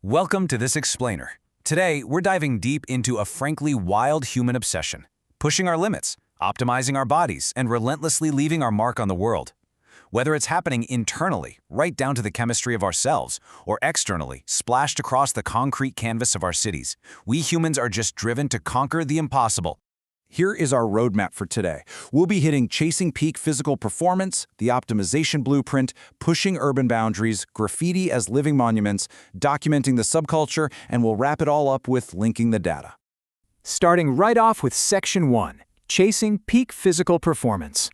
Welcome to this explainer. Today, we're diving deep into a frankly wild human obsession, pushing our limits, optimizing our bodies, and relentlessly leaving our mark on the world. Whether it's happening internally, right down to the chemistry of ourselves, or externally, splashed across the concrete canvas of our cities, we humans are just driven to conquer the impossible. Here is our roadmap for today. We'll be hitting chasing peak physical performance, the optimization blueprint, pushing urban boundaries, graffiti as living monuments, documenting the subculture, and we'll wrap it all up with linking the data. Starting right off with Section 1, Chasing Peak Physical Performance.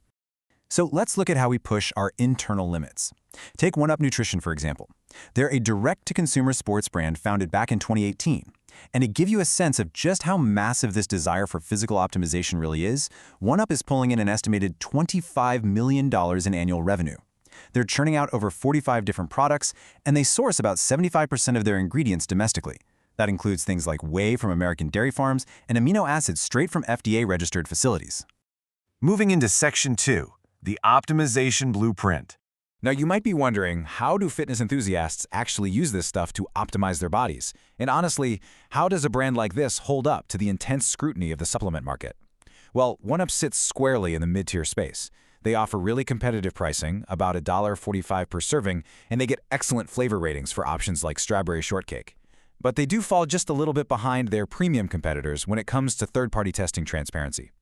So let's look at how we push our internal limits. Take 1UP Nutrition, for example. They're a direct-to-consumer sports brand founded back in 2018. And to give you a sense of just how massive this desire for physical optimization really is, 1UP is pulling in an estimated $25 million in annual revenue. They're churning out over 45 different products, and they source about 75% of their ingredients domestically. That includes things like whey from American dairy farms and amino acids straight from FDA-registered facilities. Moving into Section 2, the optimization blueprint. Now, you might be wondering, how do fitness enthusiasts actually use this stuff to optimize their bodies? And honestly, how does a brand like this hold up to the intense scrutiny of the supplement market? Well, 1UP sits squarely in the mid-tier space. They offer really competitive pricing, about $1.45 per serving, and they get excellent flavor ratings for options like strawberry shortcake. But they do fall just a little bit behind their premium competitors when it comes to third-party testing transparency.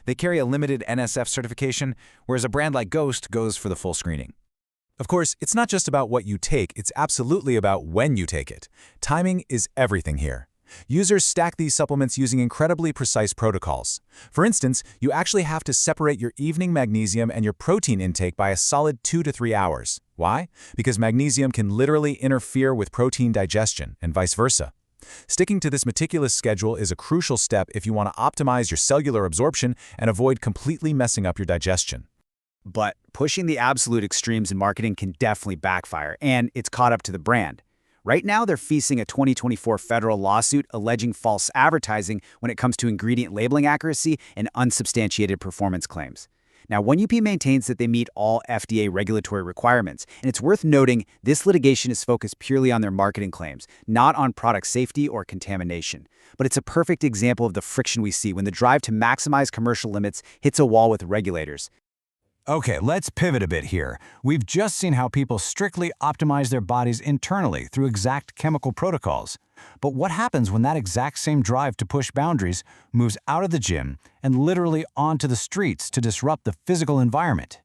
They carry a limited NSF certification, whereas a brand like Ghost goes for the full screening. Of course, it's not just about what you take, it's absolutely about when you take it. Timing is everything here. Users stack these supplements using incredibly precise protocols. For instance, you actually have to separate your evening magnesium and your protein intake by a solid 2 to 3 hours. Why? Because magnesium can literally interfere with protein digestion and vice versa. Sticking to this meticulous schedule is a crucial step if you want to optimize your cellular absorption and avoid completely messing up your digestion. But pushing the absolute extremes in marketing can definitely backfire, and it's caught up to the brand. Right now, they're facing a 2024 federal lawsuit alleging false advertising when it comes to ingredient labeling accuracy and unsubstantiated performance claims. Now, 1UP maintains that they meet all FDA regulatory requirements, and it's worth noting this litigation is focused purely on their marketing claims, not on product safety or contamination. But it's a perfect example of the friction we see when the drive to maximize commercial limits hits a wall with regulators. Okay, let's pivot a bit here. We've just seen how people strictly optimize their bodies internally through exact chemical protocols. But what happens when that exact same drive to push boundaries moves out of the gym and literally onto the streets to disrupt the physical environment?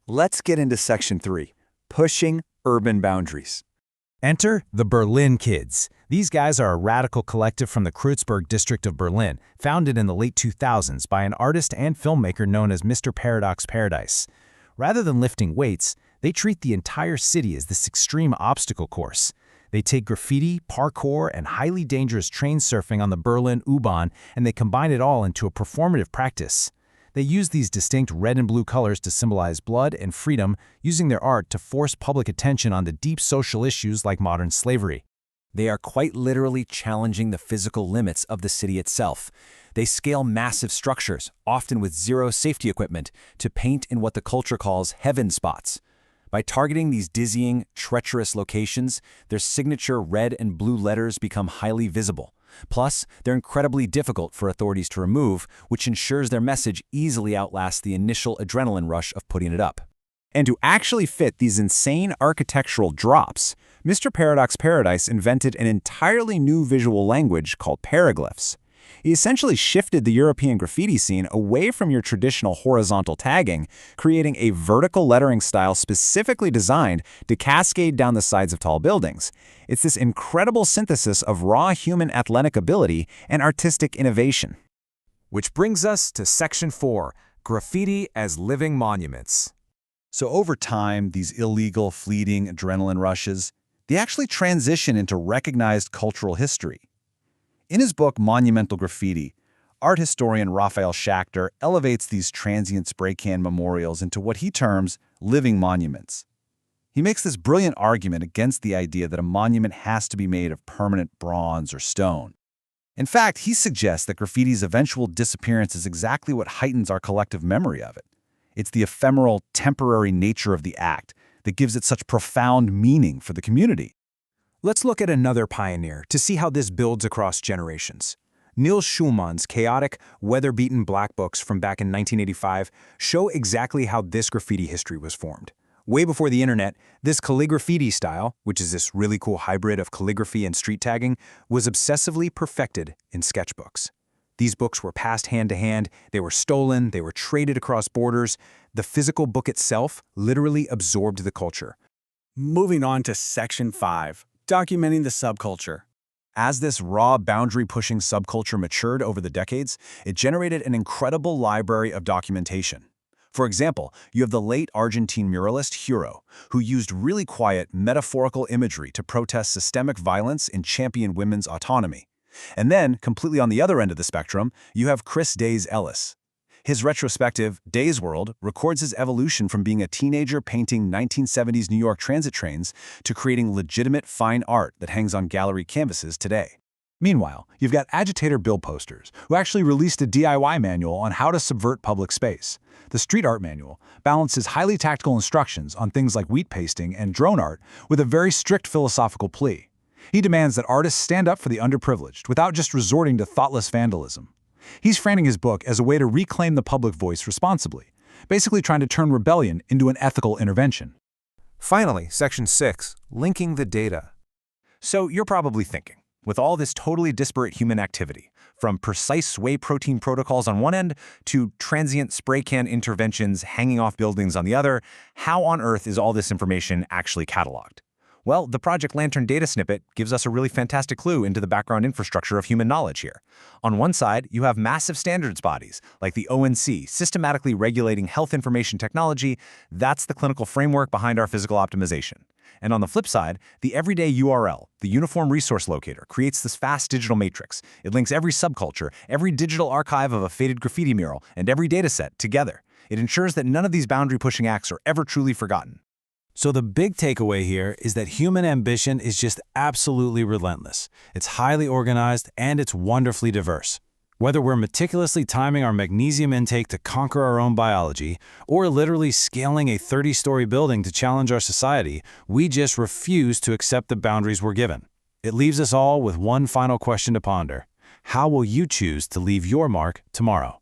Let's get into Section 3, Pushing Urban Boundaries. Enter the Berlin Kids. These guys are a radical collective from the Kreuzberg district of Berlin, founded in the late 2000s by an artist and filmmaker known as Mr. Paradox Paradise. Rather than lifting weights, they treat the entire city as this extreme obstacle course. They take graffiti, parkour, and highly dangerous train surfing on the Berlin U-Bahn, and they combine it all into a performative practice. They use these distinct red and blue colors to symbolize blood and freedom, using their art to force public attention on the deep social issues like modern slavery. They are quite literally challenging the physical limits of the city itself. They scale massive structures, often with zero safety equipment, to paint in what the culture calls heaven spots. By targeting these dizzying, treacherous locations, their signature red and blue letters become highly visible. Plus, they're incredibly difficult for authorities to remove, which ensures their message easily outlasts the initial adrenaline rush of putting it up. And to actually fit these insane architectural drops, Mr. Paradox Paradise invented an entirely new visual language called paraglyphs. He essentially shifted the European graffiti scene away from your traditional horizontal tagging, creating a vertical lettering style specifically designed to cascade down the sides of tall buildings. It's this incredible synthesis of raw human athletic ability and artistic innovation. Which brings us to Section 4, Graffiti as Living Monuments. So over time, these illegal, fleeting adrenaline rushes, they actually transition into recognized cultural history. In his book, Monumental Graffiti, art historian Raphael Schachter elevates these transient spray can memorials into what he terms living monuments. He makes this brilliant argument against the idea that a monument has to be made of permanent bronze or stone. In fact, he suggests that graffiti's eventual disappearance is exactly what heightens our collective memory of it. It's the ephemeral, temporary nature of the act that gives it such profound meaning for the community. Let's look at another pioneer to see how this builds across generations. Neil Schulman's chaotic, weather-beaten black books from back in 1985 show exactly how this graffiti history was formed. Way before the internet, this calligraffiti style, which is this really cool hybrid of calligraphy and street tagging, was obsessively perfected in sketchbooks. These books were passed hand to hand, they were stolen, they were traded across borders. The physical book itself literally absorbed the culture. Moving on to Section 5, documenting the subculture. As this raw, boundary-pushing subculture matured over the decades, it generated an incredible library of documentation. For example, you have the late Argentine muralist Hero, who used really quiet, metaphorical imagery to protest systemic violence and champion women's autonomy. And then, completely on the other end of the spectrum, you have Chris Days Ellis. His retrospective, Days World, records his evolution from being a teenager painting 1970s New York transit trains to creating legitimate fine art that hangs on gallery canvases today. Meanwhile, you've got agitator Bill Posters, who actually released a DIY manual on how to subvert public space. The Street Art Manual balances highly tactical instructions on things like wheat pasting and drone art with a very strict philosophical plea. He demands that artists stand up for the underprivileged without just resorting to thoughtless vandalism. He's framing his book as a way to reclaim the public voice responsibly, basically trying to turn rebellion into an ethical intervention. Finally, Section 6, linking the data. So you're probably thinking, with all this totally disparate human activity, from precise whey protein protocols on one end to transient spray can interventions hanging off buildings on the other, how on earth is all this information actually cataloged? Well, the Project Lantern data snippet gives us a really fantastic clue into the background infrastructure of human knowledge here. On one side, you have massive standards bodies, like the ONC, systematically regulating health information technology. That's the clinical framework behind our physical optimization. And on the flip side, the everyday URL, the Uniform Resource Locator, creates this fast digital matrix. It links every subculture, every digital archive of a faded graffiti mural, and every dataset together. It ensures that none of these boundary-pushing acts are ever truly forgotten. So the big takeaway here is that human ambition is just absolutely relentless. It's highly organized and it's wonderfully diverse. Whether we're meticulously timing our magnesium intake to conquer our own biology, or literally scaling a 30-story building to challenge our society, we just refuse to accept the boundaries we're given. It leaves us all with one final question to ponder. How will you choose to leave your mark tomorrow?